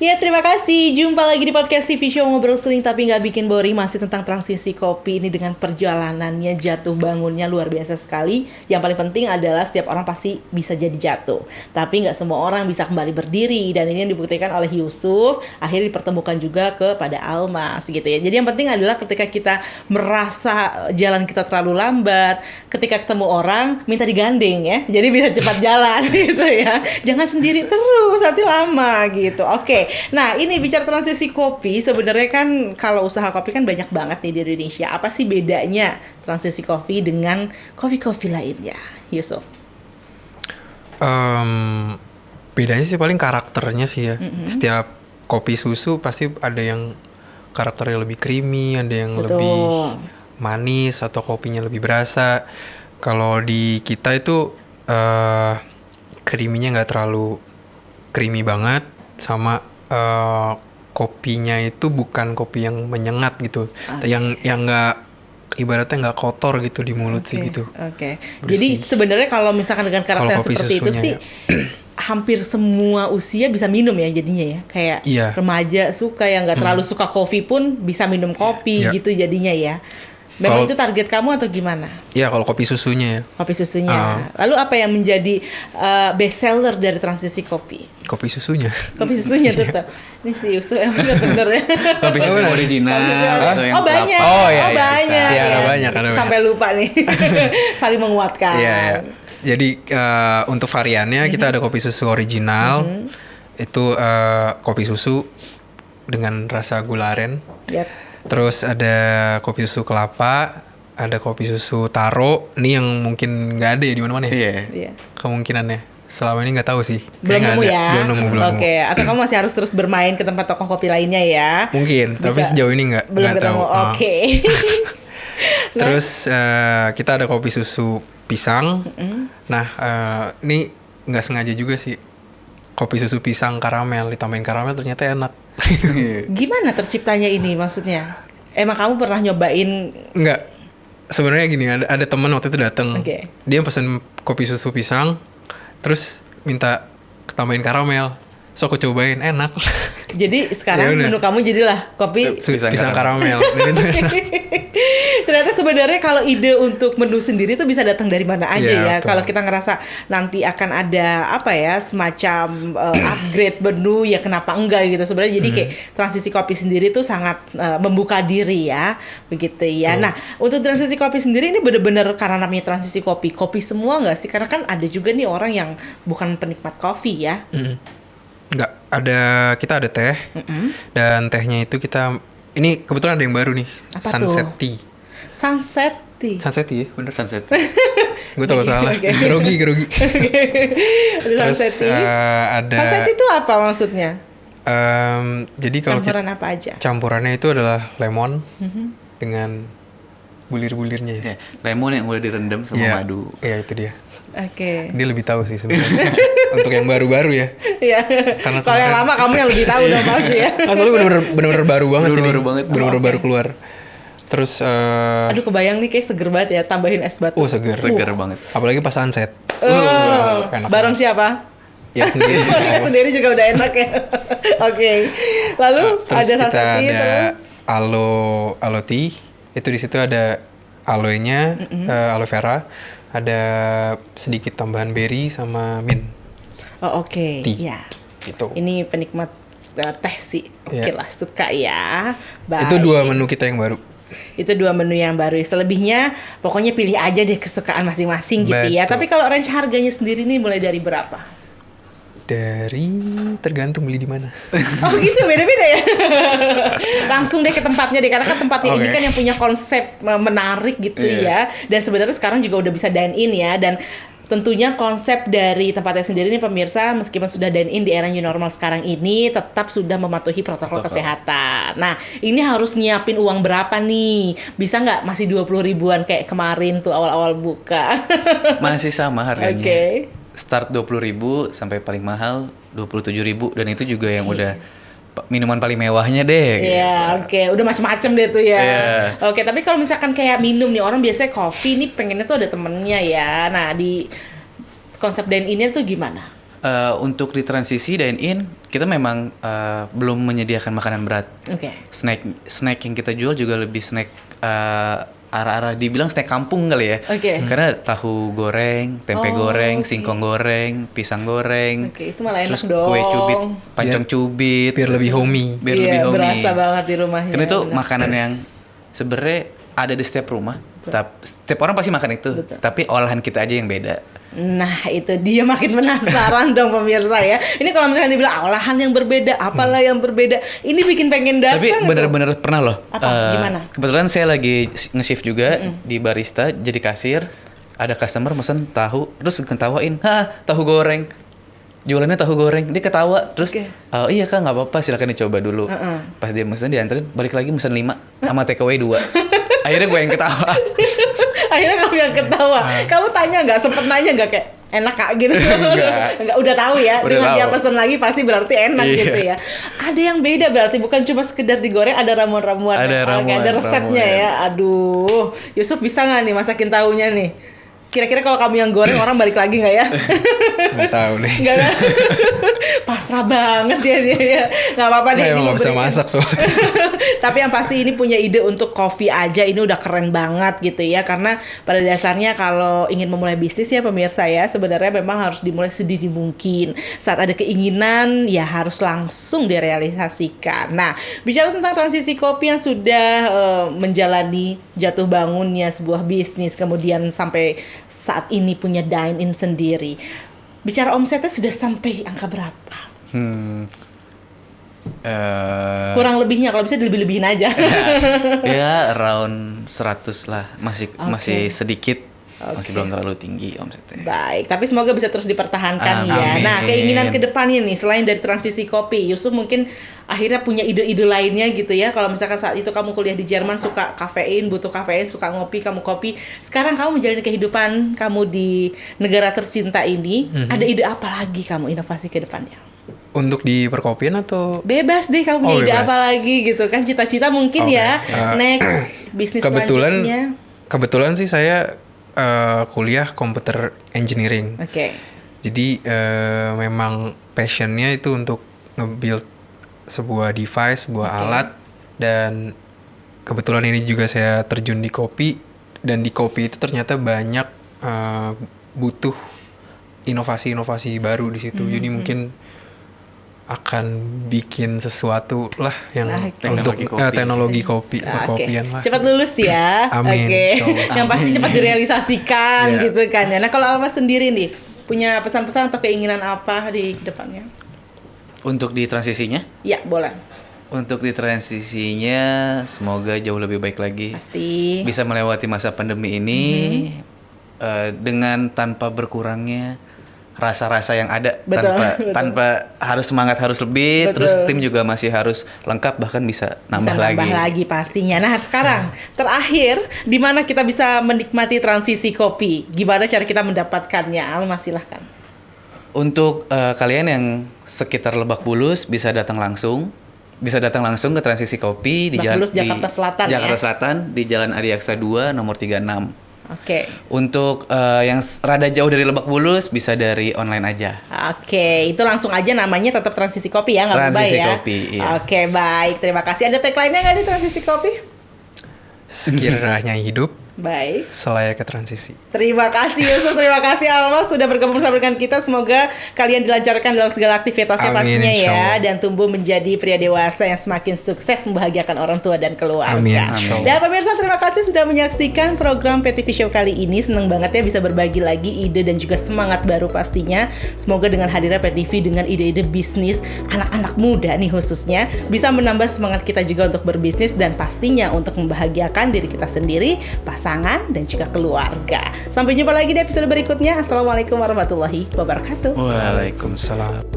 Ya, terima kasih. Jumpa lagi di podcast TV Show Ngobrol Seling Tapi Nggak Bikin Boring. Masih tentang transisi kopi ini dengan perjalanannya, jatuh bangunnya luar biasa sekali. Yang paling penting adalah setiap orang pasti bisa jadi jatuh. Tapi nggak semua orang bisa kembali berdiri. Dan ini yang dibuktikan oleh Yusuf. Akhirnya dipertemukan juga kepada Almas gitu ya. Jadi yang penting adalah ketika kita merasa jalan kita terlalu lambat, ketika ketemu orang, minta digandeng ya. Jadi bisa cepat jalan gitu ya. Jangan sendiri terus, nanti lama gitu. Oke. Nah, ini bicara transisi kopi, sebenarnya kan kalau usaha kopi kan banyak banget nih di Indonesia. Apa sih bedanya transisi kopi dengan kopi-kopi lainnya, Yusuf? Bedanya sih paling karakternya sih ya. Setiap kopi susu pasti ada yang karakternya lebih creamy, ada yang lebih manis atau kopinya lebih berasa. Kalau di kita itu creamy-nya nggak terlalu creamy banget, sama kopinya itu bukan kopi yang menyengat gitu, yang nggak, ibaratnya nggak kotor gitu di mulut sih gitu. Jadi sebenarnya kalau misalkan dengan karakter seperti itu sih, hampir semua usia bisa minum ya jadinya ya, kayak remaja suka yang nggak terlalu suka kopi pun bisa minum kopi gitu jadinya ya. Memang itu target kamu atau gimana? Iya, kalau kopi susunya ya. Kopi susunya. Lalu apa yang menjadi best seller dari transisi kopi? Kopi susunya. Kopi susunya tetap. Ini si Yusuf emang bener ya. Kopi susu original atau yang banyak. Banyak. Iya, ada banyak. Sampai lupa nih. Saling menguatkan. Iya. Jadi untuk variannya kita ada kopi susu original. Itu kopi susu dengan rasa gula aren. Terus ada kopi susu kelapa, ada kopi susu taro. Ini yang mungkin nggak ada ya di mana-mana ya? Iya. Kemungkinannya. Selama ini nggak tahu sih. Belum nemu ya? Belum nemu. Oke. Atau kamu masih harus terus bermain ke tempat toko kopi lainnya ya? Mungkin, tapi sejauh ini nggak tahu. Oke. Terus kita ada kopi susu pisang. Nah, ini nggak sengaja juga sih. Kopi susu pisang karamel, ditambahin karamel ternyata enak. Gimana terciptanya ini maksudnya? Emang kamu pernah nyobain? Enggak. Sebenarnya gini, ada teman waktu itu datang. Dia pesen kopi susu pisang, terus minta tambahin karamel. So aku cobain, enak. Jadi sekarang menu kamu jadilah kopi pisang karamel. Dan itu enak. Ternyata sebenarnya kalau ide untuk menu sendiri tuh bisa datang dari mana aja ya. Kalau kita ngerasa nanti akan ada apa ya, semacam upgrade menu, ya kenapa enggak gitu. Sebenarnya jadi kayak transisi kopi sendiri tuh sangat membuka diri ya, begitu ya. Nah, untuk transisi kopi sendiri ini benar-benar karena namanya transisi kopi semua nggak sih? Karena kan ada juga nih orang yang bukan penikmat kopi ya. Enggak, kita ada teh. Dan tehnya itu kita, ini kebetulan ada yang baru nih. Apa Sunset tuh? Tea. Sunset ya, bener Sunset. Gue takut salah. Grogi. Terus ada. Sunset itu apa maksudnya? Jadi kalau campuran apa aja? Campurannya itu adalah lemon dengan bulir-bulirnya ya. Lemon yang udah direndam sama madu. Iya, itu dia. Dia lebih tahu sih sebenarnya. Untuk yang baru-baru ya. Iya. Kalau yang lama kamu yang lebih tahu dong pasti ya. Soalnya bener-bener baru banget ini. Bener-bener baru keluar. Terus aduh, kebayang nih kayak seger banget ya, tambahin es batu. Seger banget. Apalagi pas sunset. Bareng siapa? Ya sendiri. Sendiri juga udah enak ya. Lalu terus ada kita ada aloe tea. Itu di situ ada aloe-nya, aloe vera, ada sedikit tambahan berry sama mint. Tea. Ya. Gitu. Ini penikmat teh sih. Lah, suka ya. Baik. Itu 2 menu kita yang baru. Itu 2 menu yang baru. Selebihnya pokoknya pilih aja deh kesukaan masing-masing gitu ya. Tapi kalau range harganya sendiri nih mulai dari berapa? Tergantung beli di mana. Oh gitu, beda-beda ya. Langsung deh ke tempatnya deh, karena kan tempatnya ini kan yang punya konsep menarik gitu ya. Dan sebenarnya sekarang juga udah bisa dine in ya. Dan tentunya konsep dari tempatnya sendiri nih pemirsa, meskipun sudah dine in di era new normal sekarang ini, tetap sudah mematuhi protokol kesehatan. Nah, ini harus nyiapin uang berapa nih? Bisa nggak masih 20 ribuan kayak kemarin tuh awal-awal buka? Masih sama harganya. Start 20.000 sampai paling mahal 27.000, dan itu juga yang udah minuman paling mewahnya deh. Iya, gitu. Udah macam-macam deh tuh ya. Tapi kalau misalkan kayak minum nih, orang biasanya kopi nih pengennya tuh ada temennya ya. Nah, di konsep dine in tuh gimana? Untuk di transisi dine-in kita memang belum menyediakan makanan berat. Snack yang kita jual juga lebih snack arah-arah dibilang snack kampung kali ya. Karena tahu goreng, tempe goreng, singkong goreng, pisang goreng. Itu malah enak terus dong. Kue cubit, pancong cubit. Biar lebih homey. Berasa banget di rumahnya. Karena itu makanan yang sebenarnya ada di setiap rumah. Setiap orang pasti makan itu. Tapi olahan kita aja yang beda. Nah itu dia, makin penasaran dong pemirsa ya. Ini kalau misalnya dibilang olahan yang berbeda, apalah yang berbeda, ini bikin pengen datang. Tapi bener-bener pernah loh. Gimana? Kebetulan saya lagi nge-shift juga di barista, jadi kasir. Ada customer mesen tahu, terus ketawain, tahu goreng. Jualannya tahu goreng, dia ketawa. Terus, oh iya kak, nggak apa-apa, silakan dicoba dulu. Pas dia mesen, dianterin, balik lagi mesen 5 sama takeaway 2. Akhirnya gue yang ketawa. Akhirnya kamu yang ketawa. Kamu tanya nggak, sempet nanya nggak kayak enak kak gitu? Enggak, udah tahu ya. Dengan dia pesen lagi pasti berarti enak gitu ya. Ada yang beda berarti, bukan cuma sekedar digoreng, ada ramuan-ramuan. Ada resepnya ya. Aduh, Yusuf bisa nggak nih masakin tahunya nih? Kira-kira kalau kamu yang goreng orang balik lagi nggak ya? Nggak tahu nih. Nggak. Pasrah banget ya dia. Nggak apa-apa deh. Emang nggak bisa masak soalnya. Tapi yang pasti ini punya ide untuk kopi aja ini udah keren banget gitu ya. Karena pada dasarnya kalau ingin memulai bisnis ya pemirsa ya, sebenarnya memang harus dimulai sedini mungkin. Saat ada keinginan ya harus langsung direalisasikan. Nah, bicara tentang transisi kopi yang sudah menjalani jatuh bangunnya sebuah bisnis, kemudian sampai saat ini punya dine-in sendiri. Bicara omsetnya sudah sampai angka berapa? Kurang lebihnya, kalau bisa lebih-lebihin aja. Ya around 100 lah, masih sedikit. Masih belum terlalu tinggi omsetnya. Baik, tapi semoga bisa terus dipertahankan ya. Nah, keinginan ke depannya nih, selain dari transisi kopi, Yusuf mungkin akhirnya punya ide-ide lainnya gitu ya. Kalau misalkan saat itu kamu kuliah di Jerman, suka kafein, butuh kafein, suka ngopi, kamu kopi. Sekarang kamu menjalani kehidupan kamu di negara tercinta ini, ada ide apa lagi kamu inovasi ke depannya? Untuk di perkopian atau? Bebas deh, kamu punya ide apa lagi gitu kan. Cita-cita mungkin ya, next bisnis selanjutnya. Kebetulan sih saya kuliah computer engineering. Jadi memang passionnya itu untuk nge-build sebuah device, sebuah alat. Dan kebetulan ini juga saya terjun di kopi. Dan di kopi itu ternyata banyak butuh inovasi-inovasi baru di situ. Jadi mungkin akan bikin sesuatu lah yang untuk teknologi kopi perkopian lah. Cepat lulus ya. Amin. Yang pasti cepat direalisasikan gitu kan ya. Nah, kalau Almas sendiri nih punya pesan-pesan atau keinginan apa di depannya? Untuk di transisinya? Ya, boleh. Untuk di transisinya semoga jauh lebih baik lagi. Pasti. Bisa melewati masa pandemi ini dengan tanpa berkurangnya rasa-rasa yang ada. Tanpa harus semangat harus lebih. Terus tim juga masih harus lengkap, bahkan bisa nambah lagi pastinya. Nah, sekarang terakhir di mana kita bisa menikmati transisi kopi? Gimana cara kita mendapatkannya? Almas, silahkan. Untuk kalian yang sekitar Lebak Bulus bisa datang langsung ke transisi kopi di Jalan Jakarta Selatan. Jakarta Selatan di Jalan Adiaksa 2 nomor 36. Untuk yang rada jauh dari Lebak Bulus bisa dari online aja. Itu langsung aja, namanya tetap Transisi Kopi ya, nggak berubah ya. Transisi Kopi, iya. Baik, terima kasih. Ada tagline-nya nggak di Transisi Kopi? Sekiranya hidup baik, selayaknya transisi. Terima kasih Yusuf, terima kasih Almas sudah bergabung bersama dengan kita. Semoga kalian dilancarkan dalam segala aktivitasnya. Amin, pastinya ya, dan tumbuh menjadi pria dewasa yang semakin sukses membahagiakan orang tua dan keluarga. Amin. Dan pemirsa, terima kasih sudah menyaksikan program PTV Show kali ini. Senang banget ya bisa berbagi lagi ide dan juga semangat baru pastinya. Semoga dengan hadirnya PTV dengan ide-ide bisnis anak-anak muda nih khususnya bisa menambah semangat kita juga untuk berbisnis dan pastinya untuk membahagiakan diri kita sendiri, pasangan, dan juga keluarga. Sampai jumpa lagi di episode berikutnya. Assalamualaikum warahmatullahi wabarakatuh. Waalaikumsalam.